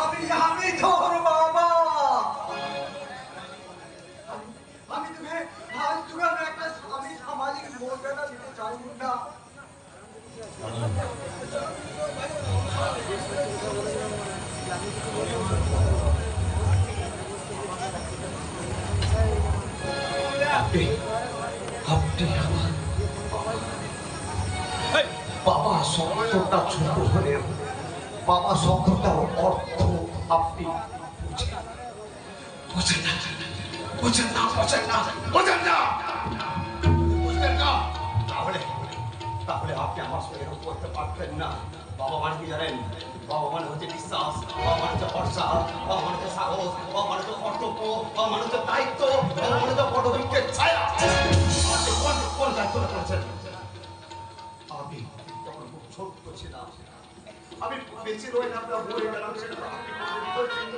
আমি আমি তোর বাবা। আমি তোকে আজ তোকে আমি একটা আমি সামাজিক মর্যাদা দিতে চাই না। আপনি আমার বাবা শব্দটা ছোট হলেও বাবা শব্দটার অর্থ আপনি বুঝেন না, বুঝেন না, বুঝেন না, বুঝেন না, বুঝবেন না। তাহলে তাহলে আপনি আমার সঙ্গে এরকম করতে পারবেন না। বাবা মানে কি জানেন? বাবা মানে হচ্ছে বিশ্বাস, বাবা মানে হচ্ছে ভরসা, বাবা মানে হচ্ছে সাহস, বাবা মানে হচ্ছে কর্তব্য, বাবা মানে হচ্ছে দায়িত্ব, বাবা মানে হচ্ছে পদবীকে ছায়া। আপনি কোন দায়িত্বটা করেছেন? আমি যখন খুব ছোট্ট ছিলাম, আমি বেঁচে রয়ে আপনার মরে গেলাম, সেটা আপনি বলছেন।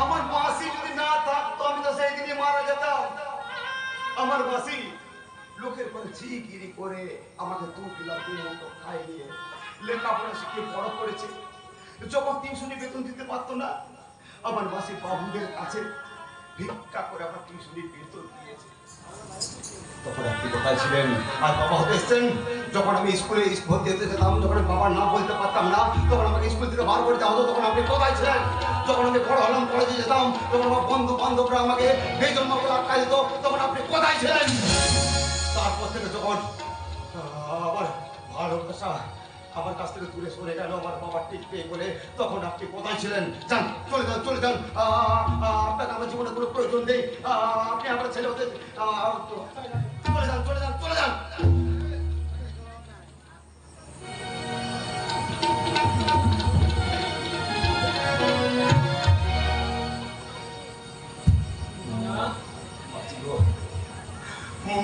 আমার মাসি যদি না থাকতো আমি তো সেই দিনই মারা যেতাম। আমার মাসি লোকের করে ঝিগিরি করে আমাকে 2 কিলো মতো খাইয়ে লেখাপড়া শিখিয়ে বড় করেছে। যখন টিউশনি বেতন দিতে পারতো না, আমার মাসি বাবুদের কাছে ভিক্ষা করে আমার টিউশনি বেতন দিয়েছে। তখন আপনি কোথায় ছিলেন? আর বাবা হতে এসছেন যখন আমি স্কুলে ভর্তি হতে যেতাম, যখন আমি বাবার নাম বলতে পারতাম না, তখন আমাকে স্কুল থেকে বার করে দেওয়া হতো। তখন আপনি কোথায় ছিলেন? যখন আমি বড় হলাম, কলেজে যেতাম, তখন আমার বন্ধু বান্ধবরা আমাকে বেজন্ম করে আটকা দিত, তখন আপনি কোথায় ছিলেন? তারপর থেকে যখন আমার ভালোবাসা আমার কাছ থেকে দূরে সরে গেল, আমার বাবা টিকতে বলে, তখন আপনি কোথায় ছিলেন? যান, চলে যান, চলে যান। আপনাকে আমার জীবনে কোনো প্রয়োজন নেই। আপনি আমার ছেলে হতে চলে যান, চলে যান, চলে যান।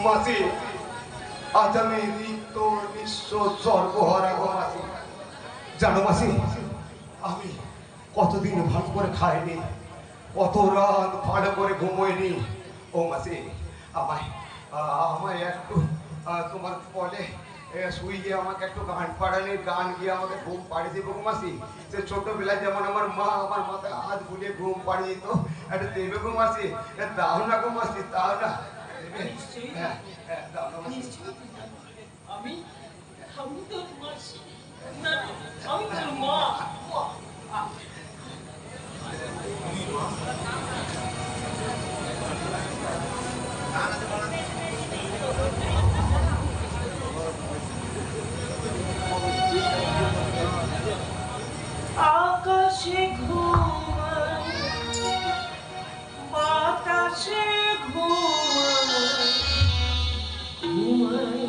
মাসি, আজ আমি রিক্ত নিঃস্ব সর্বহারা মাসি। জানো মাসি, আমি কতদিন ভাত করে খাইনি, কত রাত ভালো করে ঘুমোইনি। ও মাসি, আমায় আমায় একটু তোমার বলে শুইয়ে আমাকে একটু গান পাড়ালে, গান গিয়ে আমাকে ঘুম পাড়িয়ে দেবো গো মাসি। সে ছোটবেলায় যেমন আমার মা আমার মাথায় হাত বুলিয়ে ঘুম পাড়িয়ে দিত, একটু দেবে গো মাসি। দাও না গো মাসি, দাও না। হ্যাঁ, দাও না মাসি। আমি আমি তোর মাসি না, আমি তোর মা। আকাশে ঘুমায়, বাতাসে ঘুমায়, ঘুমায়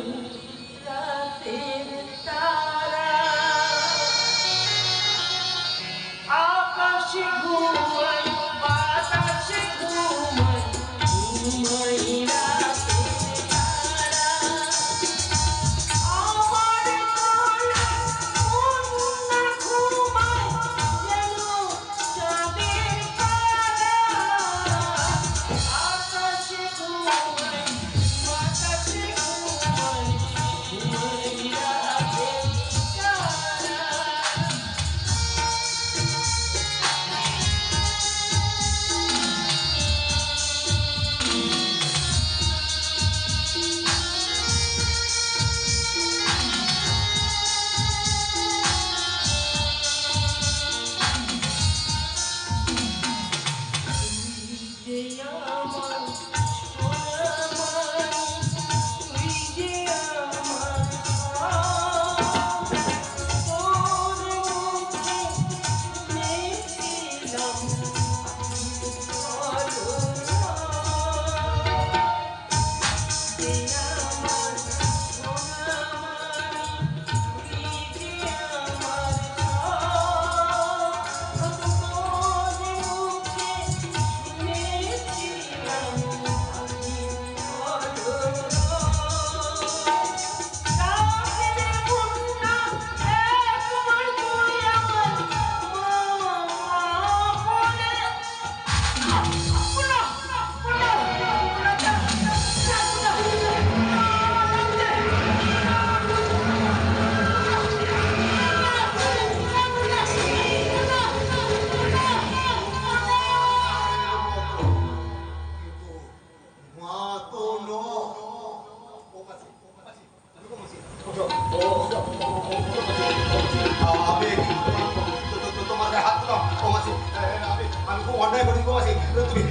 তুমি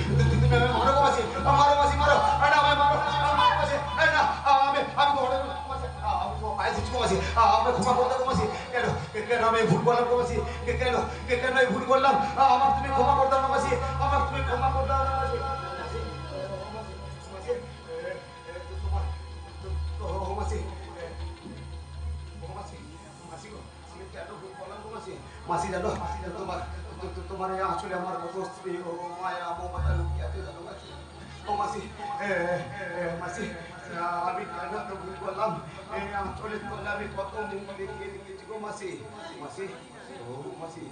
মারো গো মাসি, মারো মাসি, মারো না আমায় মারো মাসি, না আমি ঘরে মাসি, আমি তো পায়ে দিচ্ছি গো মাসি, আমি ক্ষমা করে দাও মাসি। কেন কেন আমি ভুল করলাম গো মাসি, কেন কেন আমি ভুল করলাম? আমার তুমি ক্ষমা করে দাও না মাসি, আমার তুমি ক্ষমা করে দাও না মাসি। মাসি জানো তোমার আসলে আমার কত স্ত্রী ও মায়া মমতা লুকিয়ে আছে জানো মাসি। ও মাসি মাসি আমি কেন তো ভুল করলাম? আসলে করলে আমি কত মুখ দেখিয়ে দিয়েছি গো মাসি। মাসি ও মাসি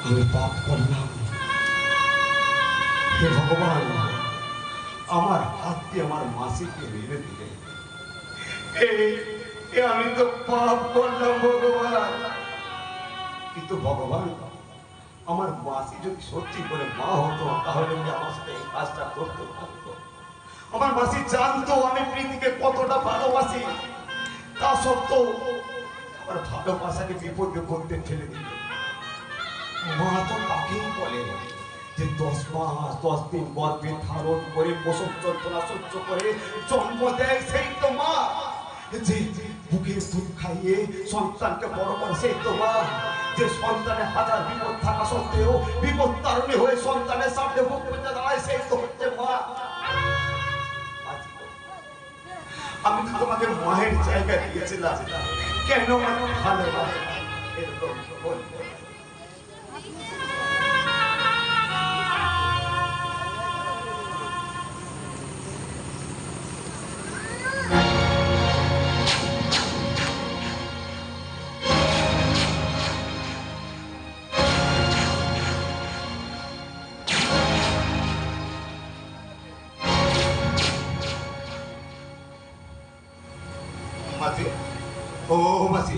আমি পাপ করলাম। হে ভগবান, আমার হাত দিয়ে আমার মাসিকে মেরে দিলে। আমি তো পাপ করলাম ভগবান। কিন্তু ভগবান, আমার মাসি যদি সত্যি করে মা হতো তাহলে আমার সাথে এই কাজটা করতে পারতো। আমার মাসি জানতো আমি প্রীতিকে কতটা ভালোবাসি, তা সত্ত্বেও আমার ভালোবাসাকে বিপদে করতে ফেলে দিল। মা তো তাকেই বলে যে 10 মাস 10 দিন গর্ভে ধারণ করে প্রসব যন্ত্রণা সহ্য করে জন্ম দেয়, সেই তো মা। যে বুকের দুধ খাইয়ে সন্তানকে বড় করে, সেই তো মা। যে সন্তানের হাজার বিপদ থাকা সত্ত্বেও বিপদ তারণে হয়ে সন্তানের সামনে মুখ পেতে দাঁড়ায়, সেই তো হচ্ছে মা। আমি তো তোমাকে মায়ের জায়গা দিয়েছিলাম, কেন আমার ভালোবাসা এরকম বল। মাসি, ও মাসি,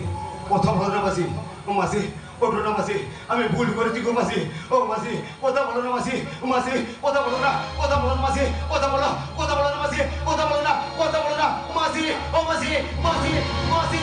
কথা বলো না মাসি। ও মাসি, ওঠো না মাসি, আমি ভুল করেছি গো মাসি। ও মাসি, কথা বলো না মাসি। মাসি, কথা বলো না, কথা বলো না মাসি, কথা বলো, কথা বলো না মাসি, কথা বলো না, কথা বলো না মাসি। ও মাসি, মাসি, মাসি।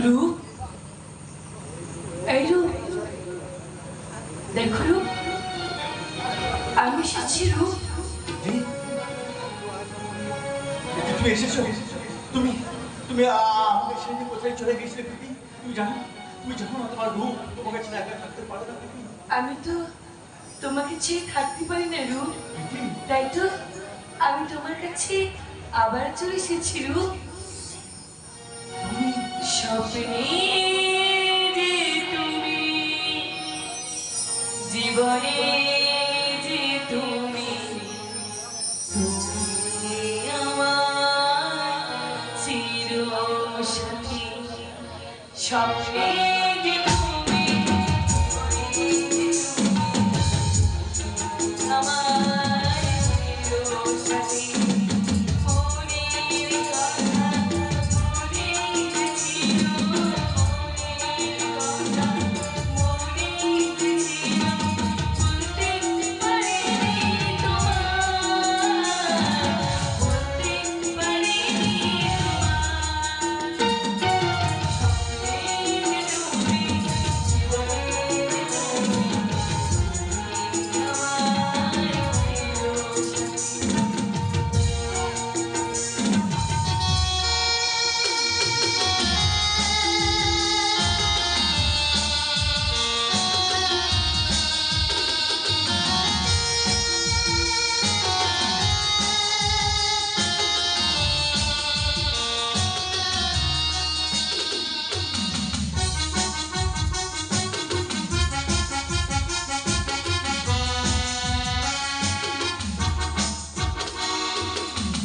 রূপ, এই রূপ, দেখো রূপ, আমি এসেছি রূপ। তুমি এসেছো? তুমি তুমি আমাকে সেদিন কোথায় চলে গেছিলে দিদি? তুমি জানো না তোমার রূপ তোমার কাছে একা থাকতে পারে না দিদি। আমি তো তোমাকে ছেড়ে থাকতে পারি না রূপ, তাই তো আমি তোমার কাছে আবার চলে এসেছি রূপ। স্বপ্নে যে তুমি, জীবনে যে তুমি, তুমি আমার চিরসাথী। স্বপ্নে যে তুমি আমার চিরসাথী মনের কথা মনে ছিল মনের কথা মনে ছিল বলতে পারিনি তোমায় বলতে পারিনি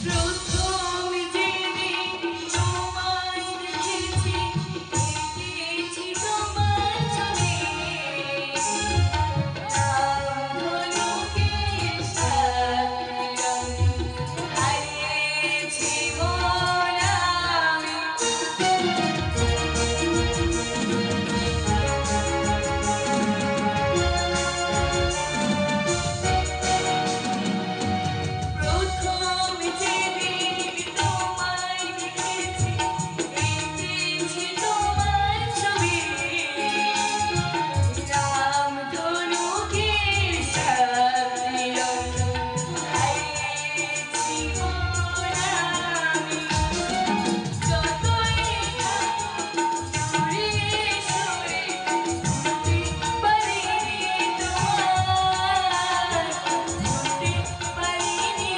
প্রথম যেদিন তোমায় দেখেছি দেখেছি তোমার ছবি ধনুকের সাথে হারিয়েছি মন আমি প্রথম যেদিন তোমায় দেখেছি দেখেছি তোমার ছবি রাম ধনুকের সাথে হারিয়েছি মন আমি যতই দূরে সরে ভুলতে পারিনি তোমায় ভুলতে পারিনি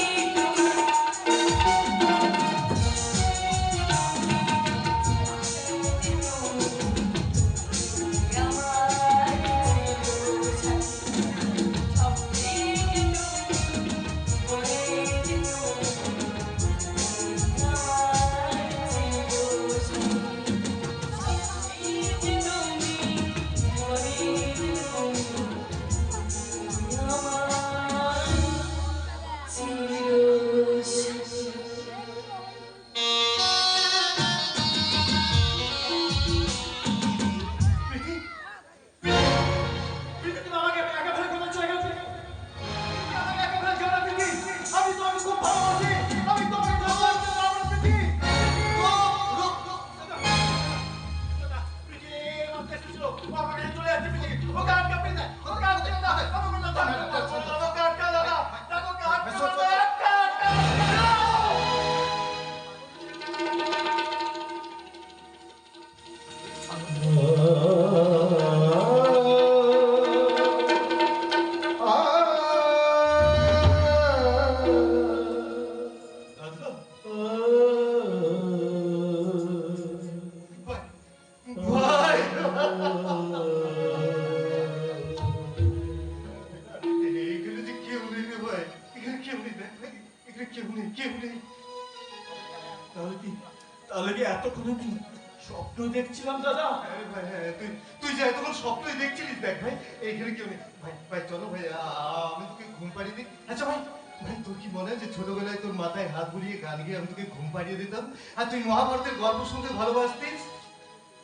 প্রীতি প্রীতি তুমি আমাকে একা ফেলে কোথায় চলে গেছো? আমাকে একা ফেলে যাও না প্রীতি। আমি তোমাকে খুব ভালোবাসি। আমি তোমাকে ভালোবাসতে পারবো না প্রীতি। প্রীতি, আমার কাছে ছিল। ও আমার কাছে চলে যাচ্ছে প্রীতি। ওকে আটকা প্রীতি। ওকে আটকা দাও। আমাকে না দাও। ওকে আটকা দাও না। ওকে আটকা দাও না। আটকা, আটকা, আটকা। ভাই এখানে যে কেউ নেই রে ভাই, এখানে কেউ নেই দেখ ভাই, এখানে কেউ নেই। তাহলে কি এতক্ষণ আমি স্বপ্ন দেখছিলাম দাদা? আরে ভাই, হ্যাঁ, তুই যে এতক্ষণ স্বপ্নই দেখছিলিস, দেখ ভাই এইখানে কেউ নেই। ভাই চলো ভাই, আমি তোকে ঘুম পাড়িয়ে দিই। আচ্ছা ভাই, তোর কি মনে হয় যে ছোটবেলায় তোর মাথায় হাত বুলিয়ে গান গিয়ে আমি তোকে ঘুম পাড়িয়ে দিতাম আর তুই মহাভারতের গল্প শুনতে ভালোবাসতিস?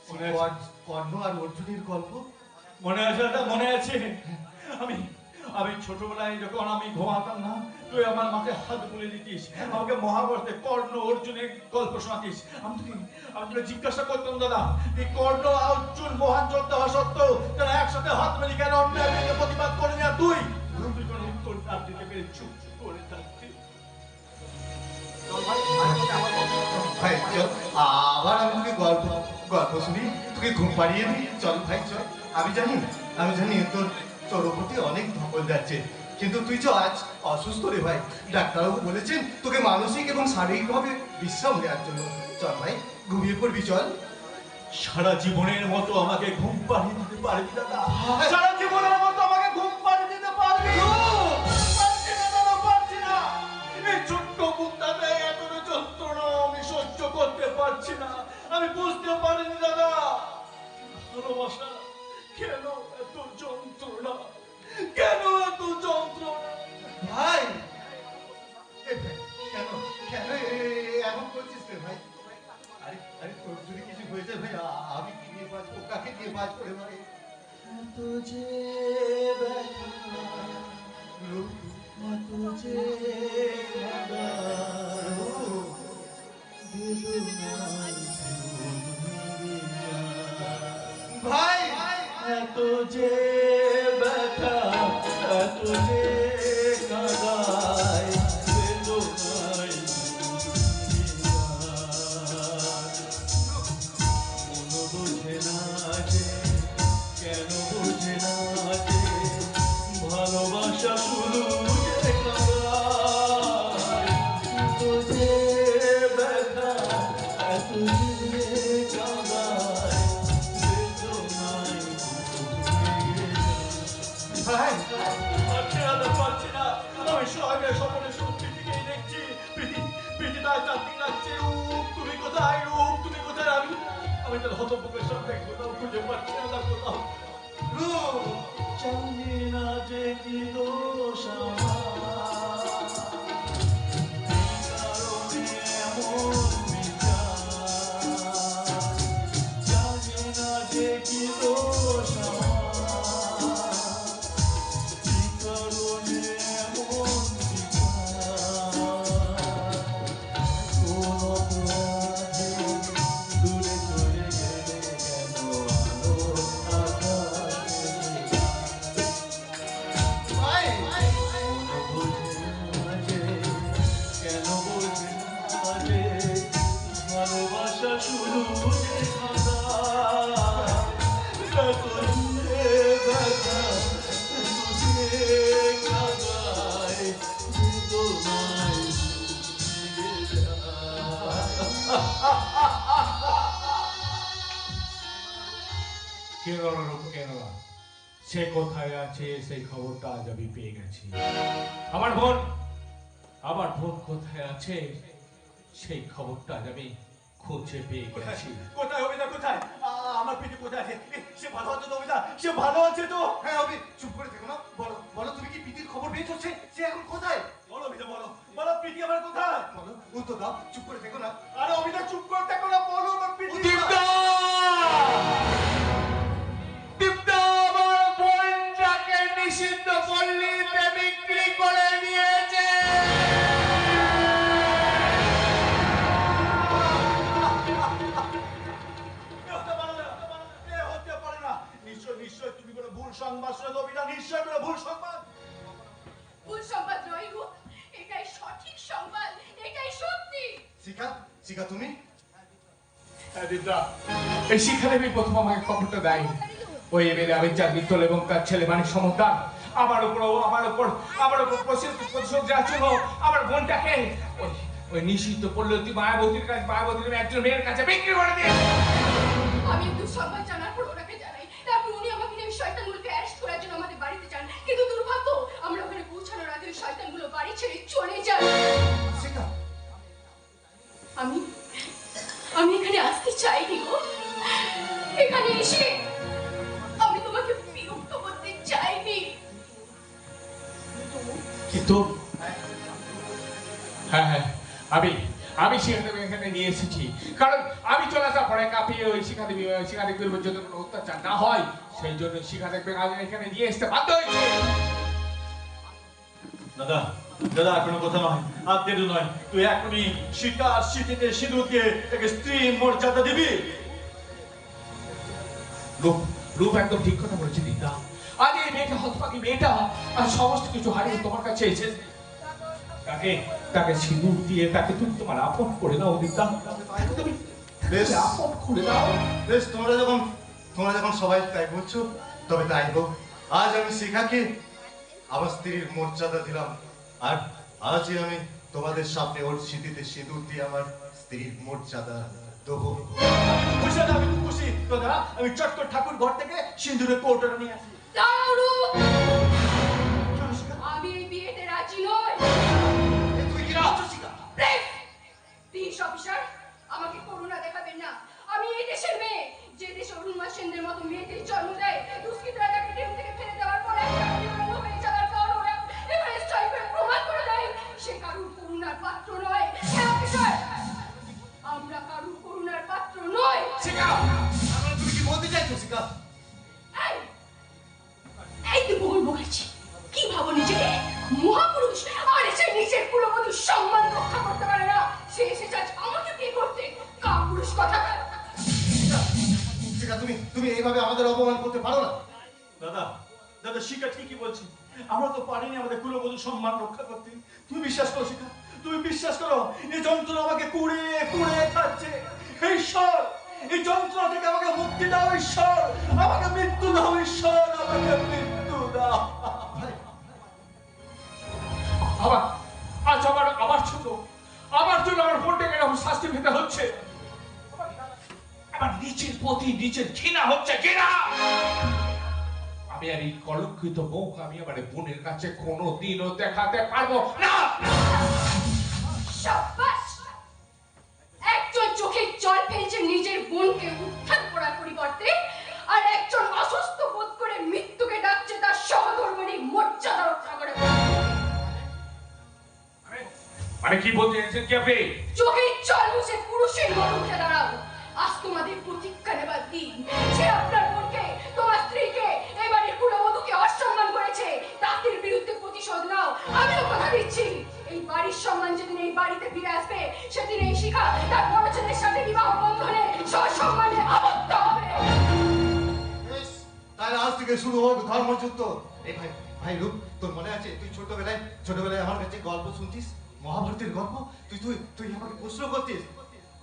মনে আছে। কর্ণ আর অর্জুনের গল্প মনে আছে দাদা, মনে আছে। আমি আমি ছোটবেলায় যখন আমি ঘুমাতাম না, তুই আমার মাথায় হাত বুলিয়ে দিতিস, আমাকে মহাভারতে কর্ণ অর্জুনের গল্প শোনাতিস। আমি তোকে জিজ্ঞাসা করতাম দাদা, এই কর্ণ আর অর্জুন মহান যোদ্ধা হওয়া সত্ত্বেও তারা একসাথে হাত মিলিয়ে কেন অন্যায় বিরুদ্ধে প্রতিবাদ করে না? তুই কোনো উত্তর না দিতে পেরে চুপ করে থাকতি। ভাই চল, আবার আমি তোকে গল্প শুনি, তোকে ঘুম পাড়িয়ে দিই। চল ভাই চল। আমি জানি তোর প্রতি অনেক ধকল যাচ্ছে, কিন্তু তুই তো আজ অসুস্থ রে ভাই। ডাক্তারবাবু বলেছেন তোকে মানসিক এবং শারীরিকভাবে বিশ্রাম নেওয়ার জন্য। চল ভাই, ঘুমিয়ে পড়বি চল। সারা জীবনের মতো আমাকে ঘুম পাড়িয়ে দিতে পারবি দাদা? সারা জীবনের মতো আমাকে ঘুম পাড়িয়ে দিতে পারবি? পারছি না দাদা, পারছি না। এই ছোট্ট বুকটাতে এতটা যন্ত্রণা আমি সহ্য করতে পারছি না। আমি বুঝতে পারিনি দাদা। तुझे बैठा रूप तुझे लगा भाई तुझे बैठा तुझे लगाए বুঝে না যে কেন বুঝে না যে ভালোবাসা শুরু তুঝে ব্যথা তুঝে কাঁদায় ভাই পাচ্ছি না আমি সবাই স্বপ্নে শুধু প্রীতিকেই দেখছি প্রীতি তার চাকরি লাগছে রূপ তুমি কোথায় রূপ তুমি কোথায় আমি তার হতপকের সাথে কোথাও খুঁজে পাচ্ছি না তার কোথাও রূপ জানি না যে কি দোষ আমার কারণে এমন বিচার জানি না যে কি দোষ সে কোথায় আছে সেই খবরটা আজ আমি পেয়ে গেছি আমার বোন কোথায় আছে সেই খবরটা আজ আমি খুঁজে পেয়ে গেছি কোথায় অভিদা কোথায় আমার পিঠে কোথায় আছে সে ভালো আছে তো অভিদা সে ভালো আছে তো হ্যাঁ অভি চুপ করে থেকো না বলো বলো তুমি কি প্রীতির খবর পেয়েছো সে এখন কোথায় বলো অভিদা বলো প্রীতি আমার কোথায় বলো উত্তর দাও চুপ করে থেকো না আরে অভিদা চুপ করে থেকো না বলো আমার প্রীতি নিষিদ্ধ পল্লীতে বিক্রি করে দিয়েছে নিশ্চয় তুমি কোনো ভুল সংবাদ শুনে অভিদা নিশ্চয় কোনো ভুল সংবাদ নয় রূপ এটাই সঠিক সংবাদ এটাই সত্যি শিখা তুমি এই শিক্ষাদেবী প্রথম আমাকে খবরটা দেয় ওই এমএলএ আবির মিত্তল এবং তার ছেলে মানিক সমতার আমার উপর প্রতিশোধ যাচ্ছ আমার বোনটাকে ওই নিষিদ্ধ পল্লী মায়াবতীর একজন মেয়ের কাছে বিক্রি করে দিয়ে আমি একটু সংবাদ জানার পর ওনাকে জানাই তারপর উনি আমাকে নিয়ে শয়তানগুলোকে অ্যারেস্ট করার জন্য আমাদের বাড়িতে যান কিন্তু দুর্ভাগ্য আমরা ওখানে পৌঁছানোর আগে ওই শয়তানগুলো বাড়ি ছেড়ে চলে যায় শিখা আমি এখানে আসতে চাইনি গো এখানে এসে আমি তোমাকে বিরক্ত করতে চাইনি কিন্তু হ্যাঁ আমি শিখাদেবী এখানে নিয়ে এসেছি কারণ আমি চলে আসার পরে কাঁপিয়ে ওই শিখাদেবীর উপর যদি কোনো অত্যাচার না হয় সেই জন্য শিখাদেবী এখানে নিয়ে আসতে বাধ্য হয়েছে দাদা কোনো কথা নয় আর দেরি নয় তুই এখনই শিকার স্মৃতিতে সিঁদুর দিয়ে তাকে স্ত্রী মর্যাদা দিবি রূপ একদম ঠিক কথা বলেছে দিদা আজ এই মেয়েটা হতভাগী মেয়েটা আর সমস্ত কিছু হারিয়ে তোমার কাছে এসেছে তাকে সিঁদুর দিয়ে তাকে তুমি তোমার আপন করে দাও দিদা তুমি বেশ আপন করে দাও বেশ তোমরা যখন সবাই তাই বলছো তবে তাই হোক আজ আমি শিখাকে আমার স্ত্রীর মর্যাদা দিলাম আর আজই আমি তোমাদের সামনে ওর স্মৃতিতে সিঁদুর দিয়ে আমার স্ত্রীর মর্যাদা দেবো আমি খুশি দাদা আমি চটকর ঠাকুর ঘর থেকে সিঁদুরের কৌটোটা নিয়ে আসি আমি এই বিয়েতে রাজি নই তুমি কি বলছো শিখা পুলিশ অফিসার আমাকে করুণা দেখাবেন না আমি এই দেশের মেয়ে যে দেশে অরুণমা সেনদের মতো মেয়েদের জন্ম দেয় দুষ্কৃতরা তাকে ট্রেন থেকে ফেলে দেওয়ার পর একটা পরিবার হয়ে যাওয়ার পর ওরা এখানে স্ট্রাইক করে প্রমাণ করে দেয় সে কারুর করুণার পাত্র নয় হ্যাঁ অফিসার আমরা কারুর করুণার পাত্র নয় শিখা তুমি কি বলতে চাইছো শিখা এই আমাদের অপমান করতে পারো না? দাদা দাদা শিখা ঠিকই বলছি, আমরা তো পারিনি আমাদের কুলবধূ সম্মান রক্ষা করতে। তুমি বিশ্বাস করো শিখা, তুমি বিশ্বাস করো, এই যন্ত্রণা আমাকে কুড়ে কুড়ে খাচ্ছে। ঈশ্বর, এই যন্ত্রণা থেকে আমাকে মুক্তি দাও ঈশ্বর, আমাকে মৃত্যু দাও ঈশ্বর, আমাকে মৃত্যু দাও। আবার আজ আমার জন্য আমার বোনটাকে এরকম শাস্তি পেতে হচ্ছে। আমার নিজের প্রতি নিজের ঘৃণা হচ্ছে, ঘৃণা। আমি আর এই কলঙ্কিত মুখ আমি আমার বোনের কাছে কোনোদিনও দেখাতে পারবো না। সাব্বাস! একজন চোখের জল ফেলছে নিজের বোনকে উত্থান করার পরিবর্তে, আর একজন অসুস্থ বোধ করে মৃত্যুকে ডাকছে তার সহধর্মিণী মর্যাদা রক্ষা করে। মানে কি বলতে চাইছেন কি আপনি? চোখের জল মুছে পুরুষের মতো উঠে দাঁড়াও। আজ তোমাদের প্রতীক্ষা নেবার দিন। যে আপনার বোনকে, তোমার স্ত্রীকে, এবারে কুলবধূকে অসম্মান করেছে, তাদের বিরুদ্ধে প্রতিশোধ নাও। আমিও কথা দিচ্ছি, এই বাড়ির সম্মান যেদিন এই বাড়িতে ফিরে আসবে, সেদিন এই শিখা তার বড় ছেলের সাথে বিবাহ বন্ধনে সসম্মানে আবদ্ধ হবে। তাহলে আজ থেকে শুরু হোক ধর্মযুদ্ধ। এই ভাই ভাই রূপ, তোর মনে আছে তুই ছোটবেলায় আমার কাছে গল্প শুনতিস, মহাভারতের গল্প? তুই তুই তুই আমাকে প্রশ্ন করতিস,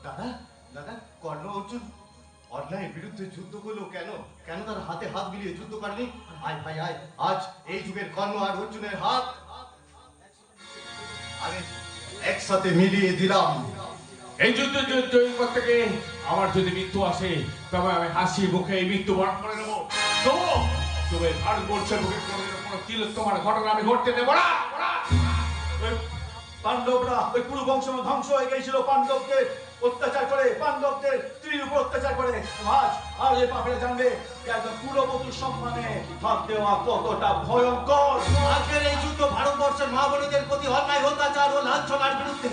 দাদা দাদা কর্ণ অর্জুন অন্যায়ের বিরুদ্ধে যুদ্ধ করলো কেন? কেন তার হাতে হাত মিলিয়ে যুদ্ধ করেনি? আয় ভাই আয়, আজ এই যুগের কর্ণ আর অর্জুনের হাত আমি একসাথে মিলিয়ে দিলাম। এই যুদ্ধ জয়ী করতে গিয়ে আমার যদি মৃত্যু আসে, তবে আমি হাসি মুখে এই মৃত্যু বরণ করে নেবো। তবে ভারতবর্ষের মুখে কোনো তিলোত্তমার ঘটনা আমি ঘটতে দেবো না। ওই পাণ্ডবরা, ওই পুরো বংশ ধ্বংস হয়ে গিয়েছিল পাণ্ডবদের অত্যাচার করে, পাণ্ডবদের স্ত্রীর উপর অত্যাচার করে। আজ এই পাপেরা জানবে যে একজন কুলবধূর সম্মানে হাত দেওয়া কতটা ভয়ঙ্কর। আজকের এই যুদ্ধ ভারতবর্ষের মা বোনেদের প্রতি অন্যায় অত্যাচার ও লাঞ্ছনার বিরুদ্ধে।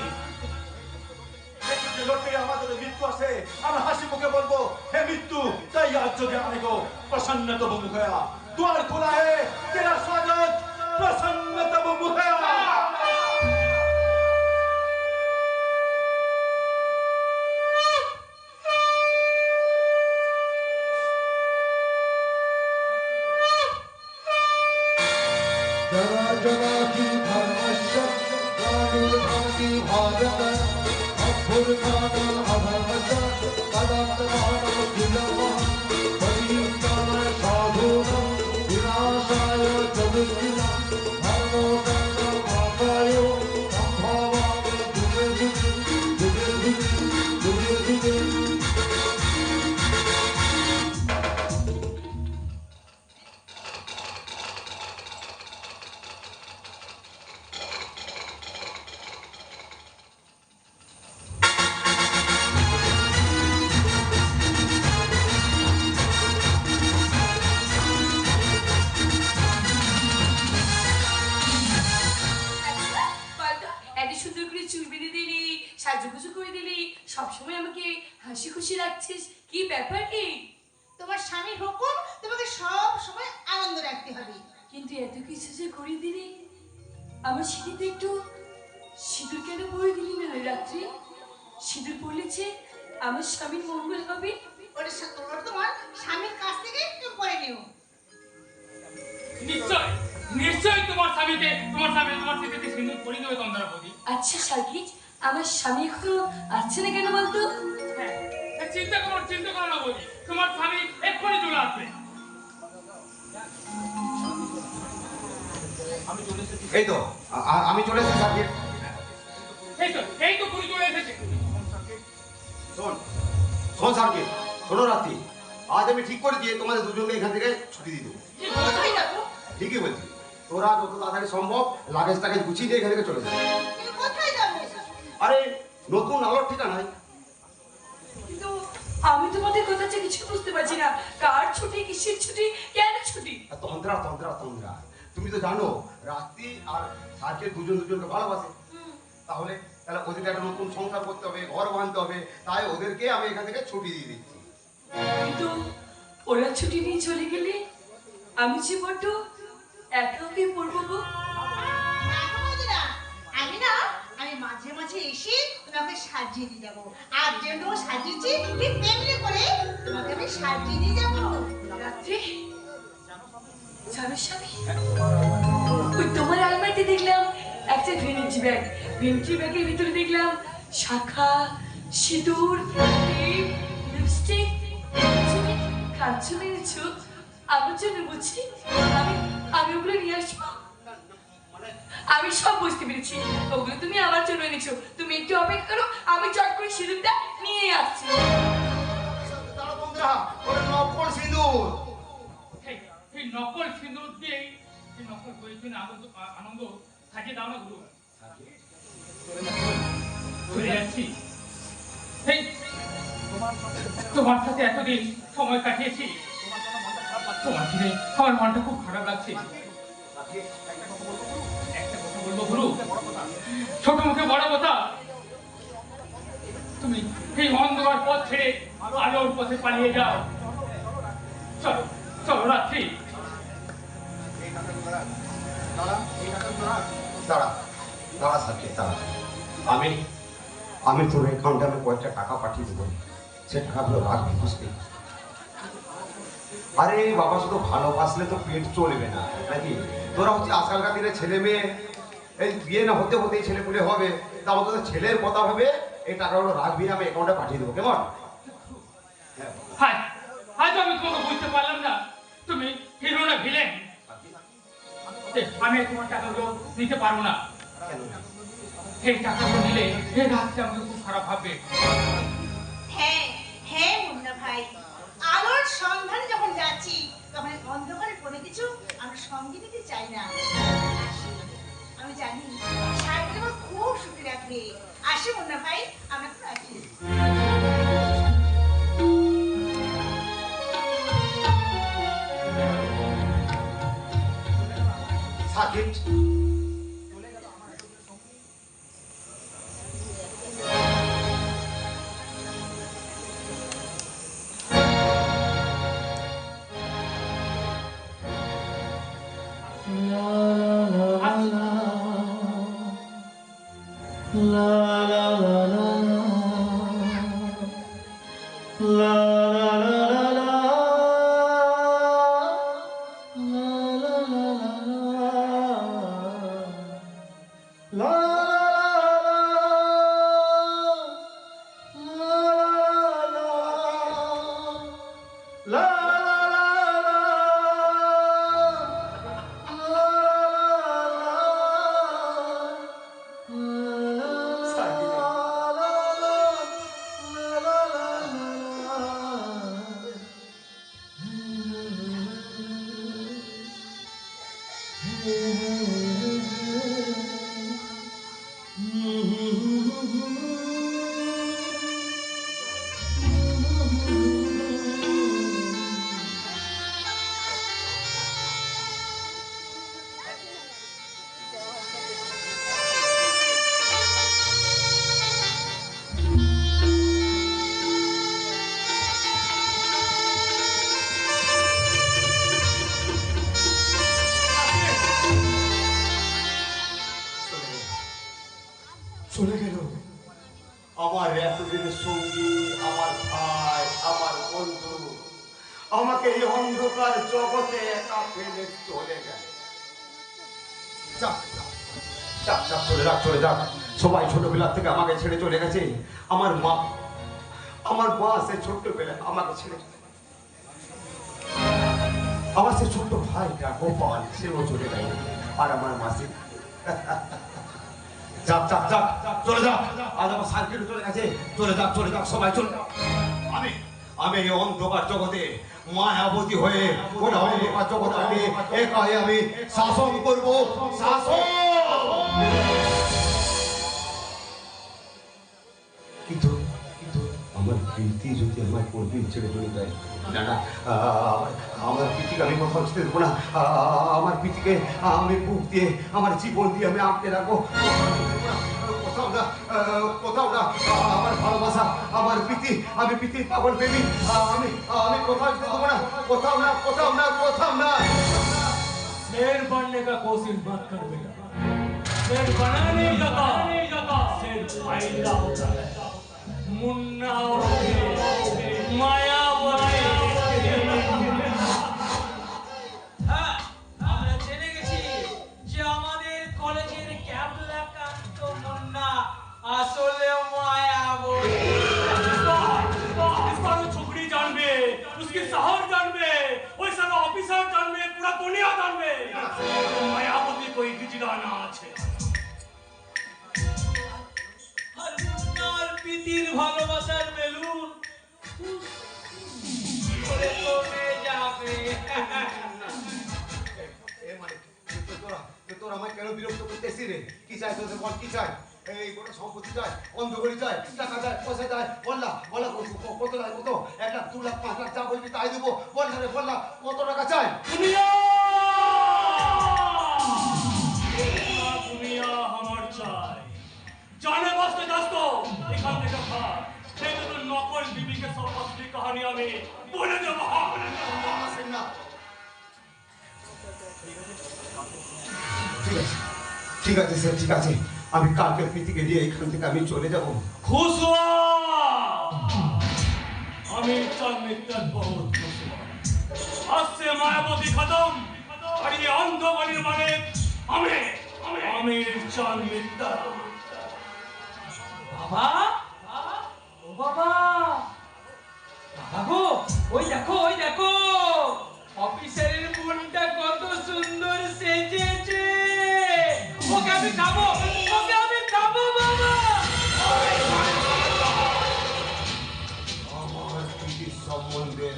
লড়তে আমাদের মৃত্যু আসে, আমরা হাসি মুখে বলবো, হে মৃত্যু, তাই আজ যদি আমি গো প্রসন্ন তব মুখয়া, দ্বার খোলা হে, তেরা স্বাগত, প্রসন্ন তব মুখয়া। जरा जरा की धर्मस्य ग्लानिर्भवति भारत अभ्युत्थानम् अधर्मस्य तदर्थमानं विलम्बः परित्राणाय साधूनां विनाशाय च दुष्कृतां धर्मो संस्थापनाय सम्भवामि युगे युगे। সবসময় আমাকে হাসি খুশি রাখছিস, কি ব্যাপার কি? তোমার স্বামীর হুকুম, তোমাকে সব সময় আনন্দ রাখতে হবে। কিন্তু এত কিছু যে করে দিলি, আমার সিঁড়িতে একটু সিঁদুর কেন পরে দিলি না রাত্রি? সিঁদুর পড়লেছে আমার স্বামীর মঙ্গল হবে। ওটা তোমার স্বামীর কাছ থেকে তুমি পরে নিও। নিশ্চয় নিশ্চয় তোমার স্বামীকে তোমার স্মৃতিতে সিঁদুর পরিয়ে দেবে তন্দ্রাপতি। আচ্ছা সার্গিজ, আমার স্বামী এখনো আসছে না কেন বলতো? হ্যাঁ, চিন্তা করো না বলি, তোমার স্বামী এক্ষুনি চলে আসবে। এই তো আমি চলে এসেছি সার্কিট। এই তো পুরি চলে এসেছে। শোন সার্কিট, শোনো রাত্রি, আজ আমি ঠিক করে দিয়ে তোমাদের দুজনকে এখান থেকে ছুটি দিয়ে দেবো। কোথায় যাবো? ঠিকই বলছি, তোরা যত তাড়াতাড়ি সম্ভব লাগেজটাকে গুছিয়ে দিয়ে এখান থেকে চলে যাবে। তুমি কোথায় যাবে? আরে নতুন আলোর ঠিকানায়। কিন্তু আমি তোমাদের কথা যে কিছু বুঝতে পারছি না, কার ছুটি, কিসের ছুটি, কেন ছুটি? তন্দ্রা তন্দ্রা তন্দ্রা, তুমি তো জানো রাত্রি আর সার্কিট দুজনকে ভালোবাসে। তাহলে ওদেরকে একটা নতুন সংসার করতে হবে, ঘর বাঁধতে হবে, তাই ওদেরকে আমি এখান থেকে ছুটি দিয়ে দিচ্ছি। কিন্তু ওরা ছুটি নিয়ে চলে গেলে আমি যে বড্ড একা হয়ে পড়বো গো। আমি মাঝে মাঝে এসে তোমাকে সাজিয়ে দিয়ে যাবো, আর যেন সাজিয়েছি ঠিক তেমনি করে তোমাকে আমি সাজিয়ে দিয়ে যাবো। রাত্রে জানো স্বামী, ওই তোমার আলমারিতে দেখলাম একটা ভেনিটি ব্যাগ, ভেনিটি ব্যাগের ভিতরে দেখলাম শাখা, সিঁদুর, লিপস্টিক, কাঁচু মেরেছো আমার জন্য বুঝছি। আমি ওগুলো নিয়ে আসবো। আমি সব বুঝতে পেরেছি, ওগুলো তুমি আমার জন্য এনেছো। তুমি একটু অপেক্ষা করো, আমি চট করে সিঁদুরটা নিয়ে আসছি। দাঁড়া বন্ধুরা, ওরে নকল সিঁদুর। এই নকল সিঁদুর দিয়ে এই নকল করেছে আনন্দ থাকে দাও না গুরু। চলে যাচ্ছি। এই তোমার সাথে এতদিন সময় কাটিয়েছি, তোমার ছেড়ে আমার মনটা খুব খারাপ লাগছে। একটা কথা বলবো গুরু, ছোট মুখে বড় কথা। তুমি এই অন্ধকার পথ ছেড়ে আলোর পথে পালিয়ে যাও। চলো চলো রাত্রি। দাঁড়া দাঁড়া সাথে দাঁড়া। আমি তোর অ্যাকাউন্টে আমি কয়েকটা টাকা পাঠিয়ে দেবো, সে টাকাগুলো রাখবি, বুঝলি? আরে বাবা, শুধু ভালোবাসলে তো পেট চলবে না নাকি? তোরা হচ্ছে আজকালকার দিনে ছেলে মেয়ে, এই বিয়ে না হতে হতেই ছেলে পুলে হবে, তা আমাদের ছেলের কথা ভেবে এই টাকাগুলো রাখবি, আমি অ্যাকাউন্টে পাঠিয়ে দেবো, কেমন? আজ আমি তোমাকে বুঝতে পারলাম না তুমি হিরো না ভিলেন। আমি তোমার টাকাগুলো নিতে পারবো না। এই টাকাগুলো নিলে এই রাত্রে আমাকে খুব খারাপ ভাববে। হ্যাঁ হ্যাঁ মুন্না ভাই, আলোর সন্ধানে যখন যাচ্ছি তখন অন্ধকারে কোনো কিছু আমরা সঙ্গে নিতে চাই না। আমি জানি সাহেব আমার খুব সুখী রাখবে। আসি মুন্না ভাই, আমরা তো আসি। সাকিব চলে গেল আমার এতদিনের সঙ্গী, আমার ভাই, আমার বন্ধু, আমাকে এই অন্ধকার জগতে একা ফেলে চলে গেল। চলে যাক। সবাই ছোটবেলা থেকে আমাকে ছেড়ে চলে গেছে। আমার মা সে ছোট্টবেলায় আমাকে ছেড়ে চলে গেছে। আমার সে ছোট্ট ভাইটা গোপাল, সেও চলে গেল। আর আমার মাসি যাক চলে যাক। আজ আমার সাইকেল চলে গেছে। চলে যাক সবাই চলে যাক। আমি এই অন্ধকার জগতে মায়াবতী হয়ে গোটা অন্ধকার জগতে আমি একাই আমি শাসন করব, শাসন। কিন্তু আমার প্রীতি যদি আমার পূর্বী ছেড়ে চলে যায়, না আমার প্রীতিকে আমি কোথাও যেতে দেবো না। আমার প্রীতিকে আমি বুক দিয়ে, আমার জীবন দিয়ে আমি আঁকতে রাখবো। কোথাও না আমার ভালোবাসা, আমার প্রীতি, আমি প্রীতির পাগল প্রেমী। আমি কোথাও যেতে দেবো না, কোথাও না। शेर बनने का कोशिश मत कर बेटा, शेर बना नहीं जाता, शेर पैदा होता है। मुन्ना और माया প্রীতির ভালোবাসার বেলুন করে কমে যাবে। এ মানে তোরা আমায় কেন বিরক্ত করতেছি রে? কি চাই তোদের বল, কি চাই? এই গোটা সম্পত্তি চাই, অন্ধকারি চাই, টাকা চাই, পয়সা চাই, বললা বলা কত চাই, কত 1 লাখ 2 লাখ 5 লাখ যা বলবি তাই দেবো। বললা রে বললা কত টাকা চাই? দুনিয়া দুনিয়া আমার চাই। জানে বাঁচতে যাস তো এখান থেকে ভাগ। সেই তো তোর নকল বিবিকে সব আসলি কাহানি আমি বলে দেবো। আসেন না। ঠিক আছে স্যার, ঠিক আছে। আমি কালকে প্রীতিকে নিয়ে এখান থেকে আমি চলে যাব। खुश हुआ আমি চাঁদ মিত্তার বহুত খুশ हुआ। आज से मायावती खत्म और ये अंधोगलिर মানে আমি চাঁদ মিত্তার। বাবা, ও বাবা, বাবা গো, ওই দেখো অফিসারের বোনটা কত সুন্দর সেজেছে। ওকে আমি খাবো বাবা। আমার প্রীতির সম্বন্ধে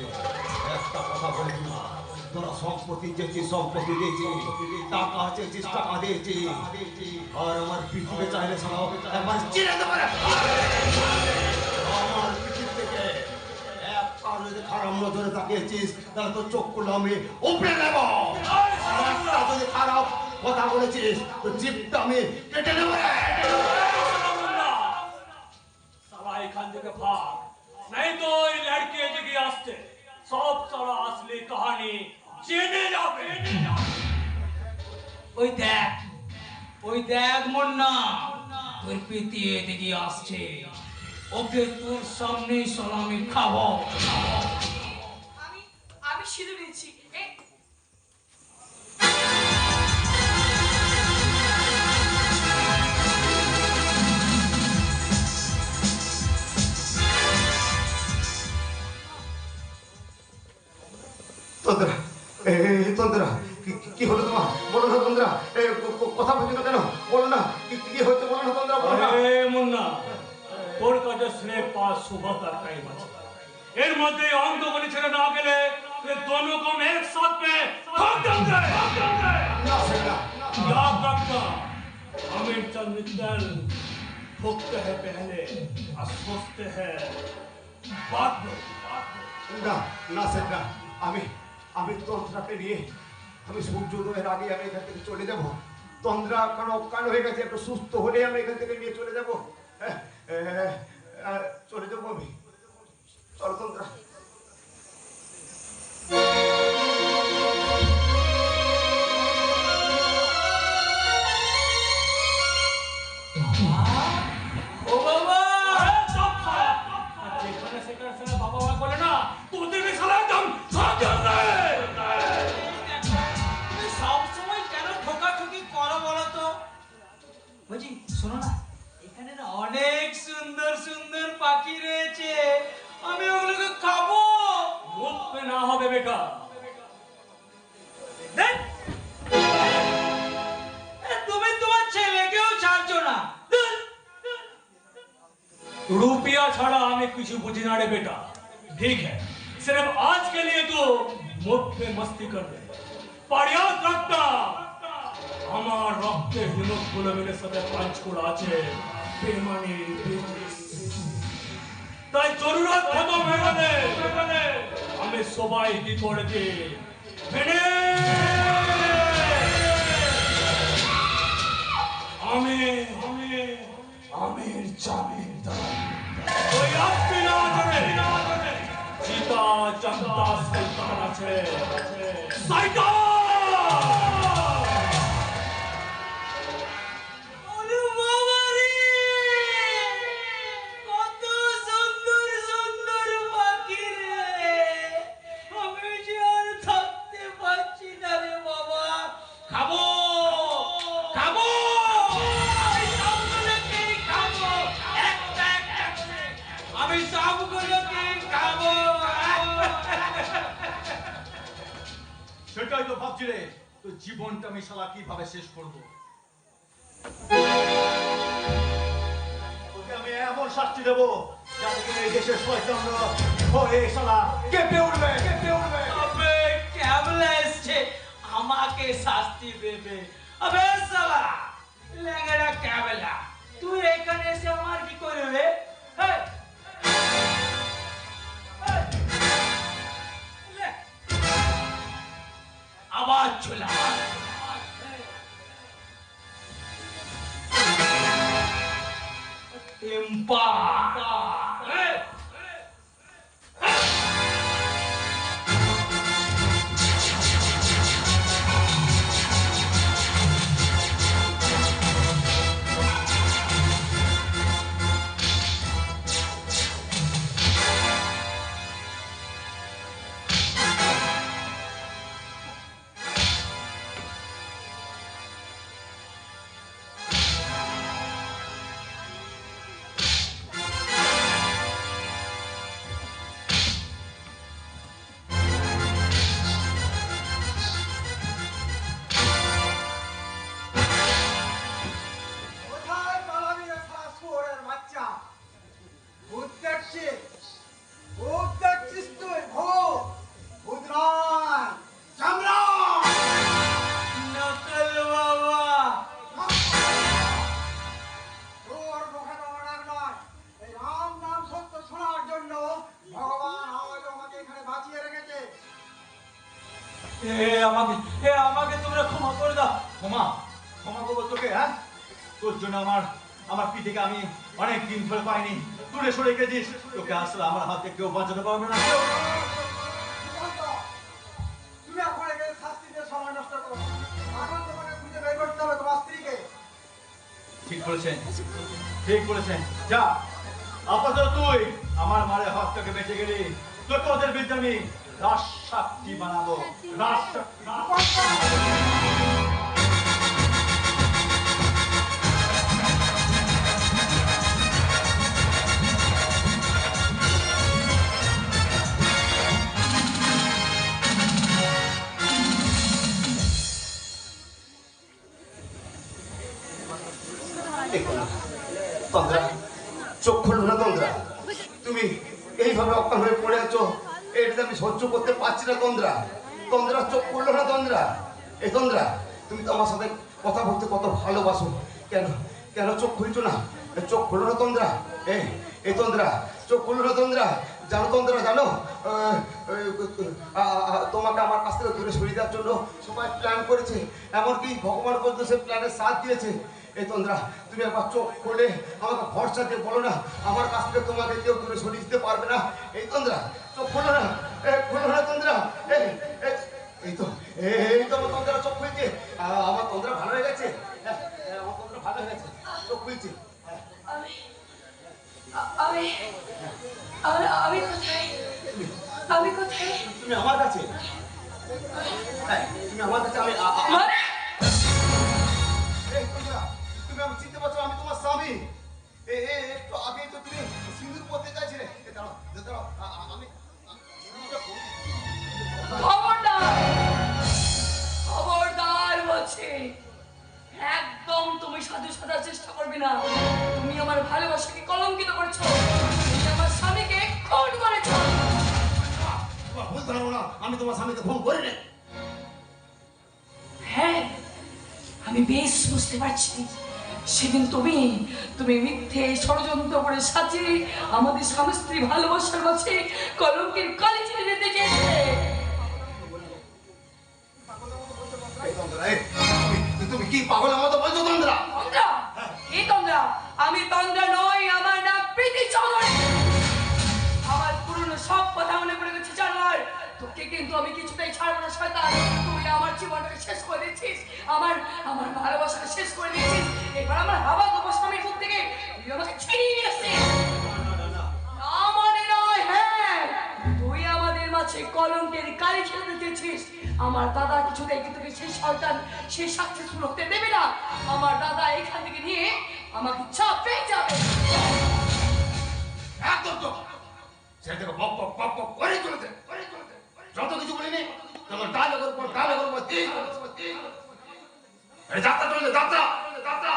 একটা কথা বলে দিন। তোরা সম্পত্তি চেয়েছিস, সম্পত্তি দিয়েছি, টাকা চেয়েছিস, টাকা দিয়েছি, আর আমার পৃথিবী চাইলে ছাড়াও একবার চিনে দেবে। আমার পৃথিবী থেকে এক কারো যদি খারাপ নজরে তাকিয়েছিস তাহলে তোর চোখগুলো আমি উপড়ে নেব। আর একটা যদি খারাপ কথা বলেছিস তো জিভটা আমি কেটে নেব। साला এখান থেকে ভাগ, नहीं तो ওই লড়কি এদিকে আসছে সব সারা আসলি কাহিনী জেনে যাবে। ওই দেখ মুন্না, তোর প্রীতি এদিকে আসছে। ওকে তোর সামনে সালামি খাবো। আমি সিঁদুর দিচ্ছি। তন্দ্রা, তন্দ্রা, কি হলো তোমার? বলো না তন্দ্রা, কথা বলছো না কেন? বলো না কি হচ্ছে, বলো না তন্দ্রা, বলো না। अरे मुन्ना তোর কাছে স্নেহ পাস सुबह तक टाइम আছে। এর মধ্যে অন্ধকারে ছেড়ে না গেলে ये दोनों को हम एक साथ में ठोक देंगे। না স্যার, না। याद रखना आमिर चंद मित्तल ठोकते हैं पहले और सोचते हैं बाद में। না না স্যার, না। আমি তন্দ্রাকে নিয়ে আমি সূর্যোদয়ের আগে আমি এখান থেকে চলে যাব। তন্দ্রা কারণ অজ্ঞান হয়ে গেছে, একটু সুস্থ হলে আমি এখান থেকে নিয়ে চলে যাব। চলে যাবো আমি। চলো তন্দ্রা। ও বাবা, अरे चुप साला, যেখানে সেখানে সালা বাবা বাবা বলে না তোদের भी साला एकदम ठोक देंगे। তুমি সবসময় কেন ঠোকাঠুকি করো বলো তো? বলছি শোনো না, এখানে না অনেক সুন্দর সুন্দর পাখি রয়েছে, আমি ওগুলোকে খাবো। मुख पे ना हो बेटा। দেখ, তুমি তোমার ছেলেকেও ছাড়ছো না। रुपया छाड़ा हमें कुछ बुझना रे बेटा। ठीक है, सिर्फ आज के लिए तो मुख पे मस्ती कर दे, पर याद रखना हमार रक्ते হিমোগ্লোবিনের সাথে পাঁচকুড়া আছে বেমানির বিজনেস। তাই জরুরত খতম হয়ে গেলে আমি সবাই কি করে দিই ভেনে আমির জামিনদার ওই আপনি না জানে চিতা জনতা সুলতান আছে সাইকেল। ওরে বাবা রে, কত সুন্দর সুন্দর পাখি রে, আমি যে আর থাকতে পারছি না রে বাবা। খাবো খাবো, আমি সবগুলোকে খাবো, একটা একটা করে আমি সবগুলোকে খাবো। সেটাই তো ভাবছি রে, তো জীবনটা আমি শালা কিভাবে শেষ করবো। তোকে আমি এমন শাস্তি দেবো যাতে করে এই দেশের শয়তানরা ভয়ে শালা কেঁপে উঠবে, কেঁপে উঠবে। আবে ক্যাবলা এসছে আমাকে শাস্তি দেবে। আবে শালা ল্যাংড়া ক্যাবলা, তুই এখানে এসে আমার কি করবে? হেই! হেই! লে! আওয়াজ চলা টেম্পা কোথায় পালাবি রে শালা শুয়োরের বাচ্চা? ভূত দেখছিস? ভূত দেখছিস তুই? ভূত! ভূত নয়, চামড়া! নকল বাবা। তোর মুখে দেওয়া ডাক নয়। এই রাম নাম সত্য শোনার জন্য ভগবান আজ আমাকে এখানে বাঁচিয়ে রেখেছে। আমাকে তোমরা ক্ষমা করে দাও। ক্ষমা ক্ষমা করবো তোকে? হ্যাঁ, তোর জন্য আমার পিঠেকে আমি অনেক দিন ধরে পাইনি, দূরে সরে গেছিস। তোকে আসলে আমার হাতে কেউ বাঁচাতে পারবে না। সুকান্ত, তুমি এখন এখানে শাস্তি দিয়ে সময় নষ্ট করো না। এখন তোমাকে খুঁজে বের করতে হবে তোমার স্ত্রীকে। ঠিক বলেছেন, ঠিক বলেছেন। যা, আপাতত তুই আমার মারে হাত থেকে বেঁচে গেলি, তোকে ওদের বিরুদ্ধে আমি রাজশাস্তি বানাবো। দেখো না তন্দ্রা, চোখ খুললো না তন্দ্রা। তুমি এইভাবে অজ্ঞান হয়ে পড়ে আছো, এটা আমি সহ্য করতে পারছি না তন্দ্রা। তন্দ্রা চোখ খুললো না তন্দ্রা। এই তন্দ্রা, তুমি তো আমার সাথে কথা বলতে কত ভালোবাসো, কেন কেন চোখ খুলছো না? চোখ খুললো না তন্দ্রা। এই তন্দ্রা, চোখ খুললো না তন্দ্রা। জানো তন্দ্রা, জানো তোমাকে আমার কাছ থেকে দূরে সরিয়ে দেওয়ার জন্য সবাই প্ল্যান করেছে, এমনকি ভগবান পর্যন্ত সে প্ল্যানের সাথ দিয়েছে। এই তন্দ্রা, তুমি একবার চোখ খুলে আমাকে ভরসা দিয়ে বলো না আমার কাছ থেকে তোমাকে কেউ দূরে সরিয়ে দিতে পারবে না। এই তন্দ্রা, চোখ খুলো না, খুলো না তন্দ্রা। এই তো আমার তন্দ্রা চোখ খুলছে। আমার তন্দ্রা ভালো হয়ে গেছে, আমার তন্দ্রা ভালো হয়ে গেছে, চোখ খুলছে। আমি আমি আমি আমি কোথায়? আমি কোথায়? তুমি আমার কাছে, তুমি আমার কাছে। আমি মানে এই তন্দ্রা, তুমি আমি চিনতে পারছো? আমি তোমার স্বামী। একটু আগেই তো তুমি সিঁদুর পরতে চাইছিলে। দাঁড়াও দাঁড়াও, আমি খবরদার, খবরদার বলছি, একদম তুমি সাধু সাজার চেষ্টা করবে না। তুমি আমার ভালোবাসাকে কলঙ্কিত করছো, তুমি আমার স্বামীকে খুন করেছো। ভুল ধরবো না, আমি তোমার স্বামীকে ফোন করি না। হ্যাঁ, আমি বেশ বুঝতে পারছি। সেদিন তুমি মিথ্যে ষড়যন্ত্র করে সাজিয়ে আমাদের স্বামী স্ত্রী ভালোবাসার মাঝে কলঙ্কের কালি ছেড়ে দিতে চেয়েছিলে। তুমি কি পাগলের মতো বলছো তন্দ্রা? তন্দ্রা? কি তন্দ্রা? আমি তন্দ্রা নই, আমার নাম প্রীতি চৌধুরী। আমার পুরনো সব কথা মনে পড়ে গেছে জানোয়ার। তোকে কিন্তু আমি কিছুতেই ছাড়বো না শয়তান। তুই আমার জীবনটাকে শেষ করে দিচ্ছিস, আমার ভালোবাসাকে শেষ করে দিচ্ছিস। এবার আমার হাওয়া গোবর স্বামীর মুখ থেকে তুই আমাকে ছিনিয়ে নিয়ে আসছিস। আমাদের নয়, হ্যাঁ, তুই আমাদের মাঝে কলঙ্কের কালি ছেড়ে দিতেছিস। আমার দাদা কিছুতেই কিন্তু সেই শয়তান সেই সাকসেসফুল হতে দেবে না। আমার দাদা এখান থেকে নিয়ে আমাকে চাপে যাবে। একদম তো সেটাকে বক বক বক বক করে চলেছে। যত কিছু বলিনি তখন ডায়লগের পর ডায়লগের পর যাত্রা চলছে, যাত্রা যাত্রা।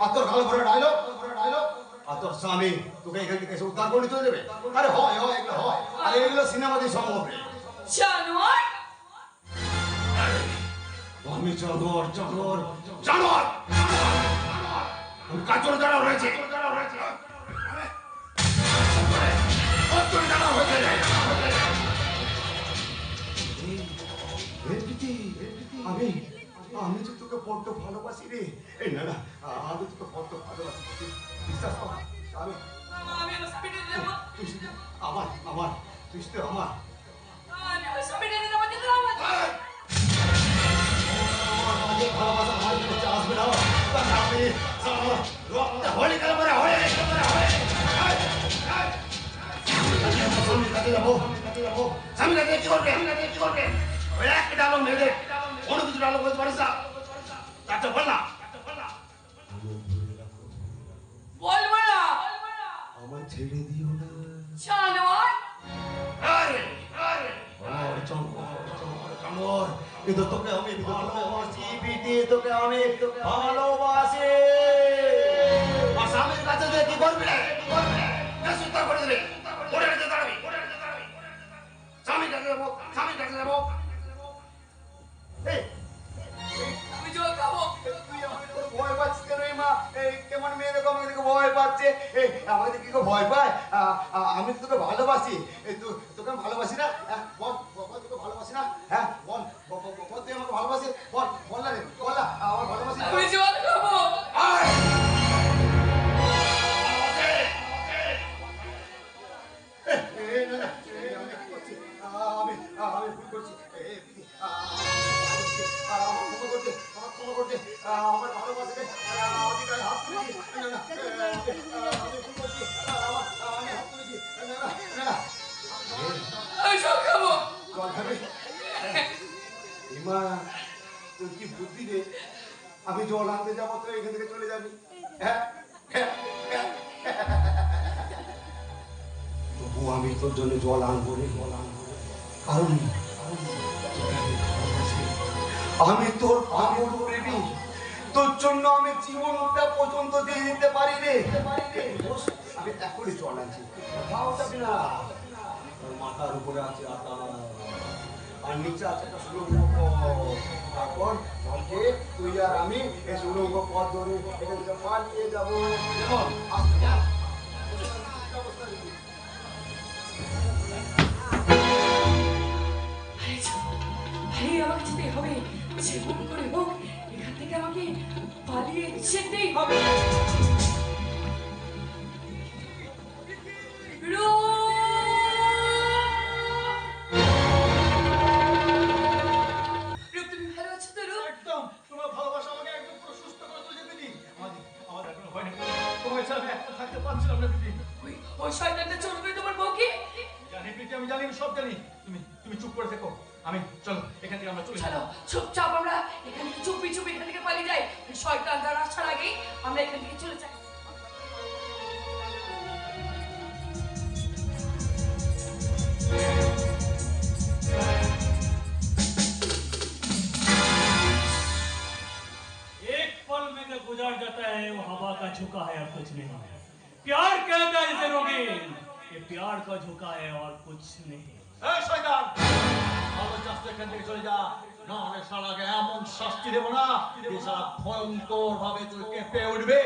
আর তোর গাল ভরা ডায়লগ আর তোর স্বামী তোকে এখান থেকে এসে উদ্ধার করে চলে যাবে? আরে হয় এগুলো হয়, আরে এগুলো সিনেমাতেই সম্ভব রে। জানোয়ার আমি জানোয়ার আমি কাজল জানা রয়েছে আমি আমি তো তোকে বড্ড ভালোবাসি রে। এই না আমি তোকে বড্ড ভালোবাসি, বিশ্বাস কর। আমি আমি হসপিটালে যাব তুই শুধু আমার তুই শুধু আমার। আমি হসপিটালে যাব দিতে হবে আমাকে ভালোবাসা আমার কাছে আসবে না। আমি রক্ত হয়ে গেল মানে হয়ে স্বামীর কাছে যাবো। স্বামীর কাছে কি করবে? ওই একটা ডায়লগ মেরে দে, অন্য কিছু ডায়লগ বলতে পারিস না। আচ্ছা বল না। বলবো না আমার ছেড়ে দিও না। জানোয়ার আরে চমর এ তো তোকে আমি ভালোবাসি বিটি, তোকে আমি ভালোবাসি। আর স্বামীর কাছে যে কি করবি সুতার করে দেবে, ওরে কাছে দাঁড়াবি। স্বামীর কাছে যাবো। আমি জল খাবো ভয় পাচ্ছিস কেন মা? কেমন মেয়ে দেখো আমাকে দেখে ভয় পাচ্ছে। আমাকে কি ভয় পায়? আমি তো তোকে ভালোবাসি। তোকে আমি ভালোবাসি না? বল তোকে ভালোবাসি না? হ্যাঁ বল তুই আমাকে ভালোবাসি? বল না রে, বল না আমার ভালোবাসি। আমি জল খাবো আমি ভুল করছি। ক্ষমা করতে আমার ভালোবাসে অধিকার হাত তুলেছি। আমি ভুল করছি, আমি হাত তুলেছি। আমি জল খাবো জল খাবে? ইমা তোর কি বুদ্ধি রে? আমি জল আনতে যাবো তো এখান থেকে চলে যাবি? তবু আমি তোর জন্য জল আনবো রে, কারণ আমি তোর পাগল প্রেমী। তোর জন্য আমি জীবনটা পর্যন্ত দিয়ে দিতে পারি রে। আমি এখনই জল আনছি, খাওয়া যাবে না। তোর মাথার উপরে আছে আকাশ আর নিচে আছে একটা সুড়ঙ্গ পথ। তারপর জলকে তুই আর আমি এই সুড়ঙ্গ পথ ধরে এখান থেকে পালিয়ে যাবো। যেমন আসতে যা আমাকে যেতে হবে, যেমন করে হোক এখান থেকে আমাকে পালিয়ে যেতেই হবে। তুমি ভালো আছো তো রূপ? একদম তোমার ভালোবাসা আমাকে একদম পুরো সুস্থ করে তুলেছে দিদি। আমাদের এখনো হয়নি। তোমার ছাড়া আমি একটা থাকতে পারছিলাম না দিদি। ওই শয়তানটা চলবে তোমার বউকে? জানি প্রীতি, আমি জানি, আমি সব জানি। তুমি চুপ করে থেকো। আমি চলো এখান থেকে আমরা চলে চলো চুপচাপ আমরা এখান থেকে চুপি এখান থেকে পালিয়ে যাই। শয়তান তার আসার আগেই আমরা এখান থেকে চলে যাই। एक पल में जो गुजर जाता है वो हवा का झोंका है और कुछ नहीं। प्यार कहता है जैसे रोगिन, ये प्यार का झोंका है और कुछ नहीं। এই শয়তান, ভালো চাষটা এখান থেকে চলে যা, না হলে শালাকে এমন শাস্তি দেবো না যে শালা ভয়ঙ্কর ভাবে তুই কেঁপে উঠবে।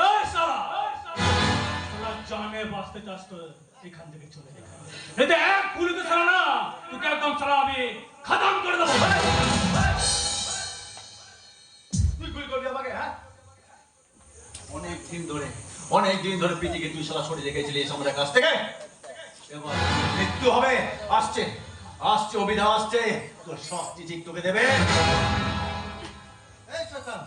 ए साला साला जाने वास्ते चास तो এখান থেকে চলে যা, नहीं तो एक गुली तो साला ना तू क्या एकदम साला अभी खत्म कर दो। তুই গুলি করবি আমাকে? হ্যাঁ, অনেক দিন ধরে প্রীতিকে তুই শালা সরিয়ে রেখেছিলিস আমাদের কাছ থেকে। এবার মৃত্যু হবে, আসছে অবিধা আসছে, তোর শাস্তি ঠিক তোকে দেবে। এই শয়তান,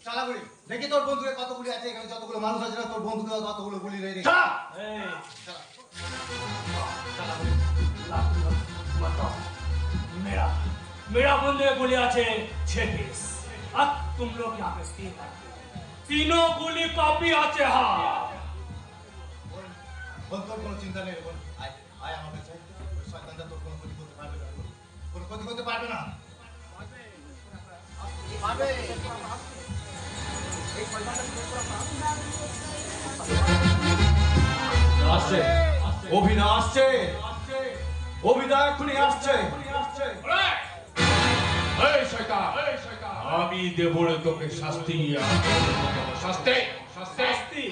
চালা গুলি দেখি তোর বন্ধুকে কত গুলি আছে। এখানে যতগুলো মানুষ আছে না, তোর বন্ধুকে কতগুলো গুলি নেই রে। শালা! ए मेरा मेरा बंदे गोली আছে 6 पीस। अब तुम लोग यहाँ पे तीनों गोली कॉपी আছে। हाँ বল, তোর কোনো চিন্তা নেই রে, বল। আয় আমার কাছে। ওই শয়তানটা তোর কোনো ক্ষতি করতে পারবে না, কোনো ক্ষতি করতে পারবে না। আসছে অভিনয় আসছে অভিনয় এখনই আসছে এই শয়তান আমি দেব রে তোকে শাস্তি শাস্তি শাস্তি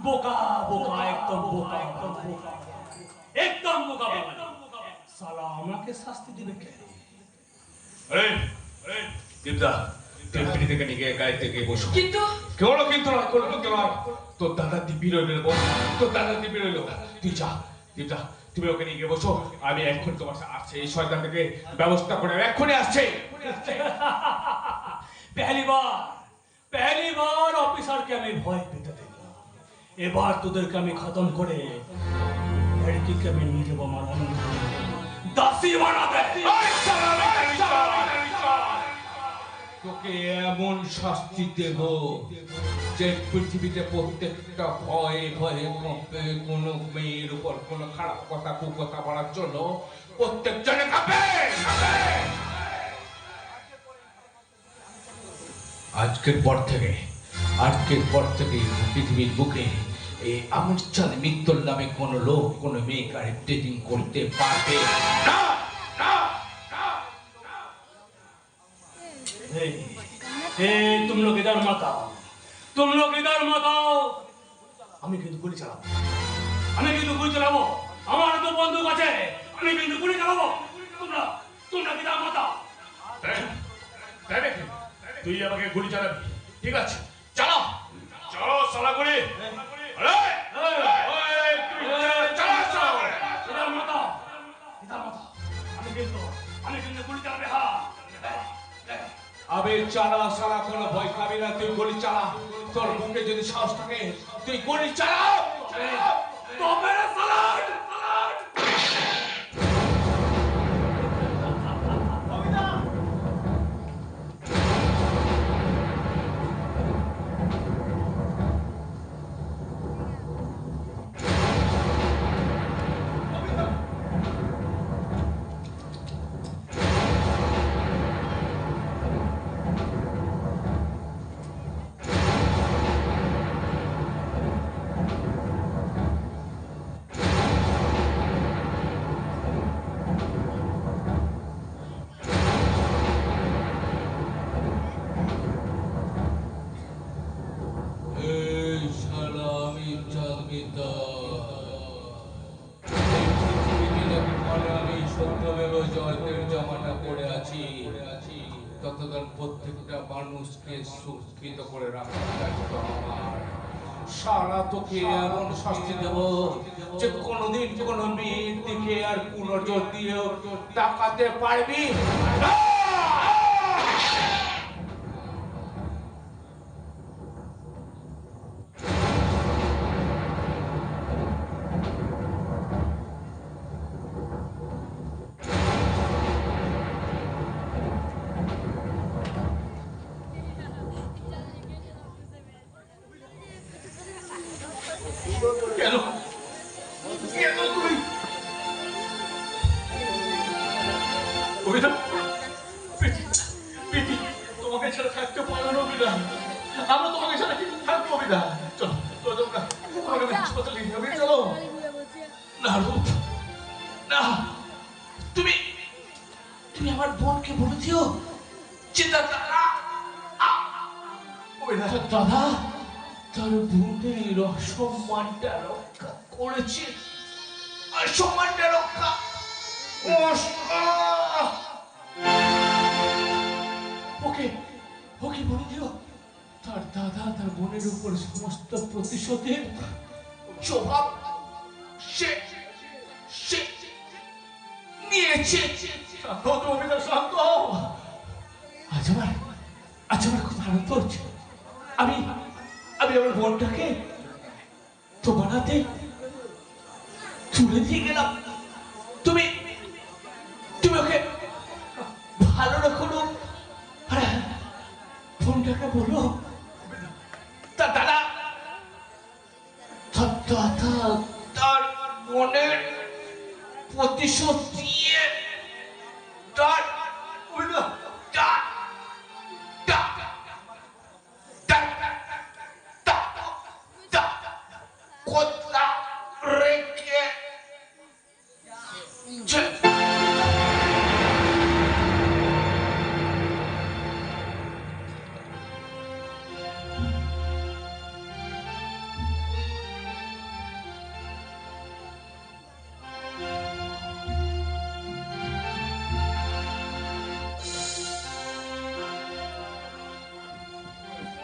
বোকা বোকা একদম বোকা একদম বোকা একদম বোকা বোকা সালা আমাকে শাস্তি দিবে কে? এই দিদা টেম্পলি থেকে নিয়ে গিয়ে গাড়ি থেকে বসো। কিন্তু কোনো কিন্তু নয় কোনো কিন্তু নয় তোর দাদা দিব্যি রইল তোর দাদা দিব্যি রইল তুই যা দিদা তুমি ওকে নিয়ে গিয়ে বসো আমি এখন তোমার সাথে আসছে এই শয়তান থেকে ব্যবস্থা করে এক্ষুনি আসছে पहली बार ऑफिसर के मैं भय पेते देखला এবার তোদেরকে আমি খতম করে লড়কিকে আমি নিজে বানাবো দাসী বানাবে তোকে এমন শাস্তি দেব যে পৃথিবীতে প্রত্যেকটা ভয়ে ভয়ে কঁপে কোনো মেয়ের উপর কোনো খারাপ কথা কুকথা বলার জন্য প্রত্যেকজনে কাঁপে আজকের পর থেকে পৃথিবীর বুকে এই আমুরচাঁদ মিত্তল নামে কোনো লোক কোনো মেয়েকে ডেটিং করতে পারবে না तुम लोग इधर मत आओ আমি কিন্তু গুলি চালাবো আমার তো বন্দুক আছে আমি কিন্তু গুলি চালাবো তোমরা কি মত আও তুই আমাকে গুলি চালাবি ঠিক আছে চলো চলো সালা গুলি আমি কিন্তু গুলি চালাবে হ্যাঁ আবে চালা সালা কোনো ভয় খাবি না তুই গুলি চালা তোর মুখে যদি সাহস থাকে তুই গুলি চালা তো মেরে সালাড ততদিন প্রত্যেকটা মানুষকে সুরক্ষিত করে রাখার দায়িত্ব আমার সারা তোকে এমন শাস্তি দেব যে কোনোদিন কোনো মেয়ের দিকে আর পুনর্জোর দিয়েও তাকাতে পারবি না কেন কেন তুমি কবিতা প্রীতি তোমাকে ছাড়া থাকতে পারো না কবিতা আমরা তোমাকে ছাড়া কি থাকবো কবিতা চলো তোমরা তোমাকে হাসপাতালে নিয়ে যাবে চলো না রূপ না তুমি তুমি আমার বোনকে বলে দিও যে দাদা দাদা তার বোনের সম্মানটা রক্ষা করেছে আর সম্মানটা রক্ষা ওকে ওকে বলে দিও তার দাদা তার বোনের উপর সমস্ত প্রতিশোধের জবাব সে সে নিয়েছে শান্ত কবিতা শান্ত আজ আমার খুব আনন্দ হচ্ছে আমি আমার বোনটাকে তোমার হাতে তুলে দিয়ে গেলাম তুমি ওকে ভালো রাখো বোনটাকে বলো তার দাদা তার বোনের প্রতিশোধ দিয়ে তার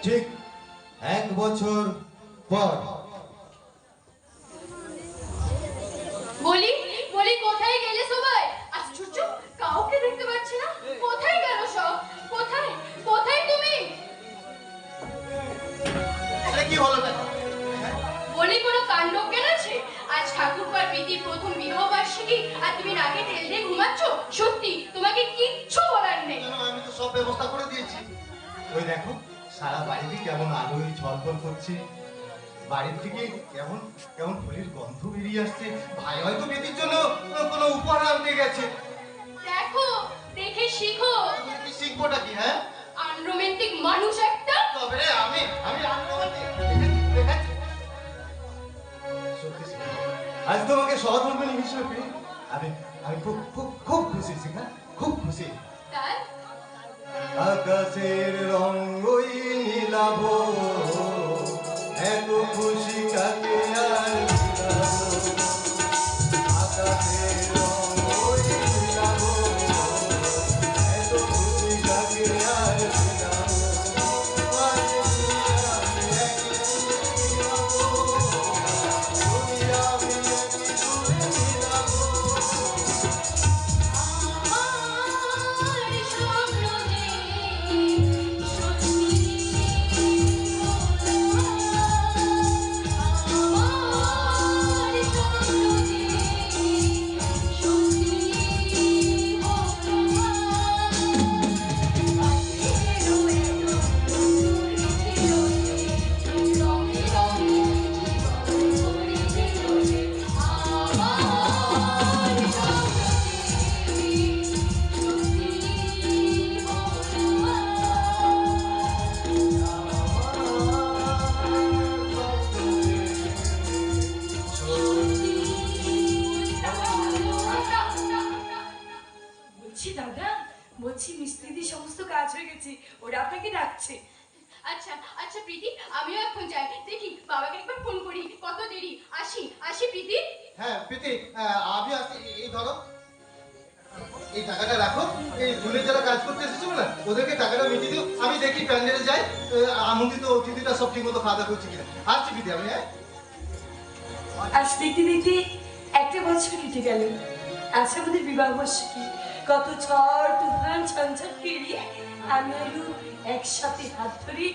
ঠিক 1 বছর পর। বলি বলি কোথায় গেলে সবাই? আশ্চর্য, কাউকে দেখতে পাচ্ছি না। কোথায় গেল সব? কোথায় কোথায় তুমি? আরে কি হলো? বলি কোনো কাণ্ড কেনেছে? আজ ঠাকুরপার প্রীতির প্রথম বিবাহ বার্ষিকী আর তুমি নাকে তেল দিয়ে ঘুমাচ্ছ? সত্যি তোমাকে কিচ্ছু বলার নেই। আমি তো সব ব্যবস্থা করে দিয়েছি। ওই দেখো সারা বাড়িতে কেমন আলোয় ঝলমল করছে, বাড়ির থেকে কেমন কেমন ফুলের গন্ধ বেরিয়ে আসছে। ভাই হয়তো বেটির জন্য কোনো উপহার আনতে গেছে। দেখো, দেখে শিখো। কি শিখবোটা কি? হ্যাঁ, আনরোমান্টিক মানুষ একটা। তবে রে আমি সত্যি শিখা, আজ তোমাকে সহধর্মিণী হিসেবে পেয়ে আমি আমি খুব খুব খুব খুশি শিখা, খুব খুশি। তাই আকাশের রঙই নীলাভ, এত খুশি কাকে আর বিলাবো। আকাশের রঙই নীলাভ, এত খুশি কাকে আর বিলাবো। আজ আমি একই বিলাবো, তুমি আমি একই সুরে বিলাবো। আমার স্বপ্ন যে সত্যি বলছি দাদা, বলছি মিস্ত্রিদি সমস্ত কাজ হয়ে গেছে, ওরা আপনাকে ডাকছে। আচ্ছা আচ্ছা প্রীতি, আমিও এখন যাই। দেখি বাবাকে একবার ফোন করি। কত দেরি? আসি আসি প্রীতি। হ্যাঁ প্রীতি, আমি আসছি। এই ধরো, এই টাকাটা রাখো। এই জুনে যারা কাজ করতে এসেছিল না, ওদেরকে টাকাটা মিটিয়ে দিও। আমি দেখি প্যান্ডেলে যাই, আমন্ত্রিত অতিথিটা সব ঠিক মতো খাওয়া দাওয়া করছি কিনা। আসছি প্রীতি আমি। হ্যাঁ, আজ দেখতে দেখতে 1 বছর কেটে গেল। আজ আমাদের বিবাহ বার্ষিকী। কত ঝড় তুফান ঝঞ্ঝট পেরিয়ে আমি আলু একসাথে হাত ধরে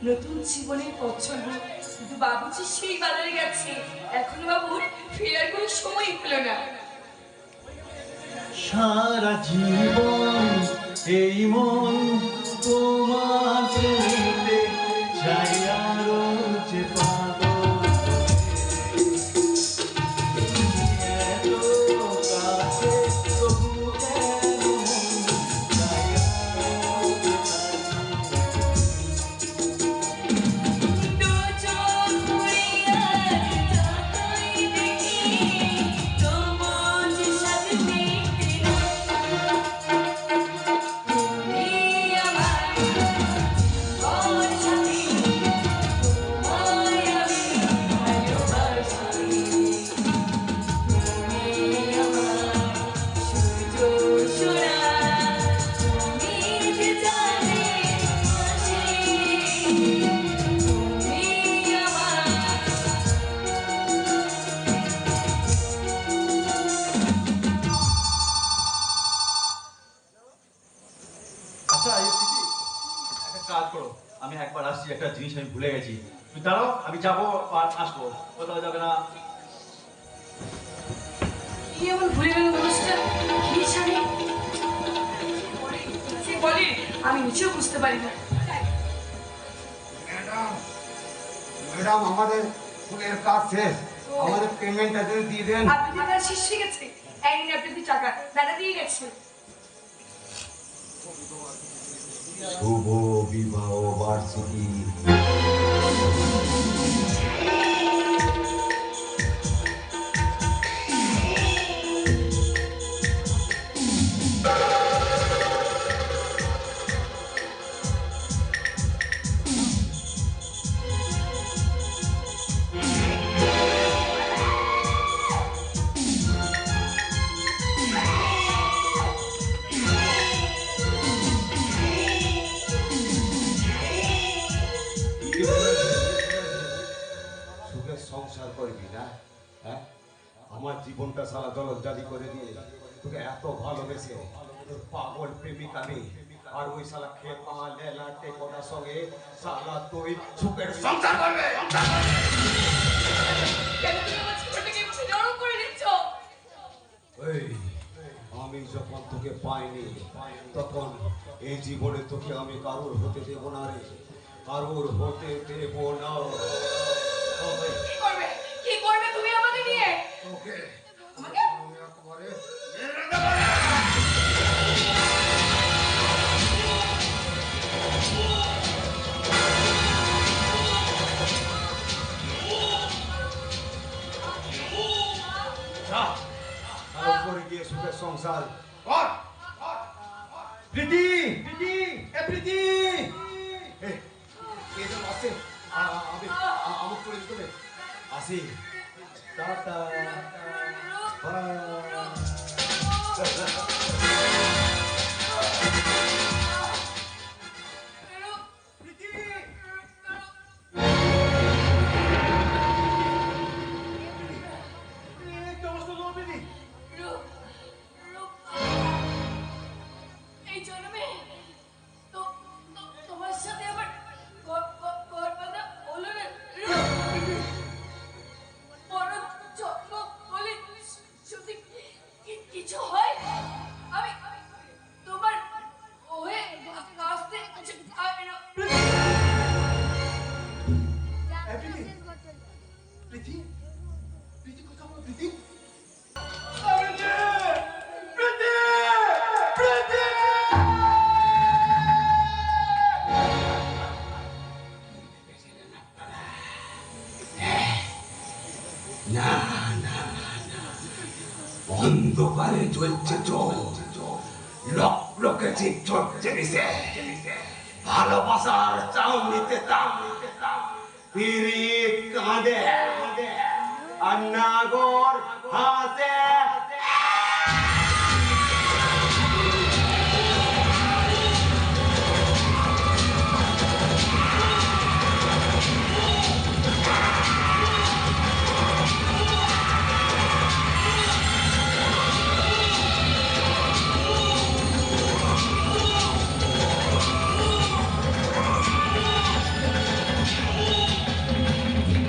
নতুন জীবনের পথ চলবো। কিন্তু বাবুজি সেই বাজারে গেছে, এখনো বাবুর ফেরার কোনো সময় হলো না। সারা জীবন এই মন তোমাকে নিতে চাই আরো যে পাগল। এত কাছে তবু কেন চাই আরো যে দু চোখ মুড়িয়ে যতই দেখি, তবুও যে স্বাদ মিটে না। তুমি আমার ওর সাথে, তোমায় আমি ভালোবাসি। তুমি আমার সূর্য সোনা, তুমি যে চাঁদের হাসি। তুমি আমার আচ্ছা এই প্রীতি, একটা কাজ করো, আমি একবার আসছি, একটা জিনিস আমি ভুলে গেছি। তুমি দাঁড়াও, আমি যাবো আর আসবো, কোথাও যাবে না। কি এমন ভুলে গেল মানুষটা? কি জানে? সে বলে আমি নিজেও বুঝতে পারি না। ম্যাডাম, ম্যাডাম আমাদের ফুলের কাজ শেষ, আমাদের পেমেন্টটা যদি দিয়ে দেন। আপনাদের কাজ শেষ হয়ে গেছে? এই নিন আপনাদের টাকা, দাদা দিয়ে গেছে। শুভ বিবাহ বার্ষিকী। আমার জীবনটা সারা জলজ্জালি করে দিয়ে তোকে এত ভালোবেসে তোর পাগল প্রেমিক আমি আর ওই শালা খেপা লেলা টেকোটার সঙ্গে শালা তুই সুখের সংসার করবে। কেন তুমি আমার জীবনটাকে এভাবে নরক করে দিচ্ছ? এই আমি যখন তোকে পাইনি তখন এই জীবনে তোকে আমি কারোর হতে দেব না রে, কারোর হতে দেব না। কি করবে তুমি আমাকে নিয়ে? তোকে আমাকে আমি একেবারে করে গিয়ে সুখের সংসার কর। প্রীতি প্রীতি এ প্রীতি এই যে আসছে আমি আমুক করে দিতে হবে আসি টাটা এই জন্মে তোমার সাথে আমার গর্বাদা হলো না। বড় জন্ম বলে যদি কিছু হয় আমি তোমার হয়ে আসতে পারি না। প্রীতি প্রীতি কথা বলো প্রীতি অন্ধকারে জ্বলছে চল লক লকে ঠিক চলছে নিছে ভালোবাসার চাউনিতে তাম পিরিত কাঁদে আর নাগর হাসে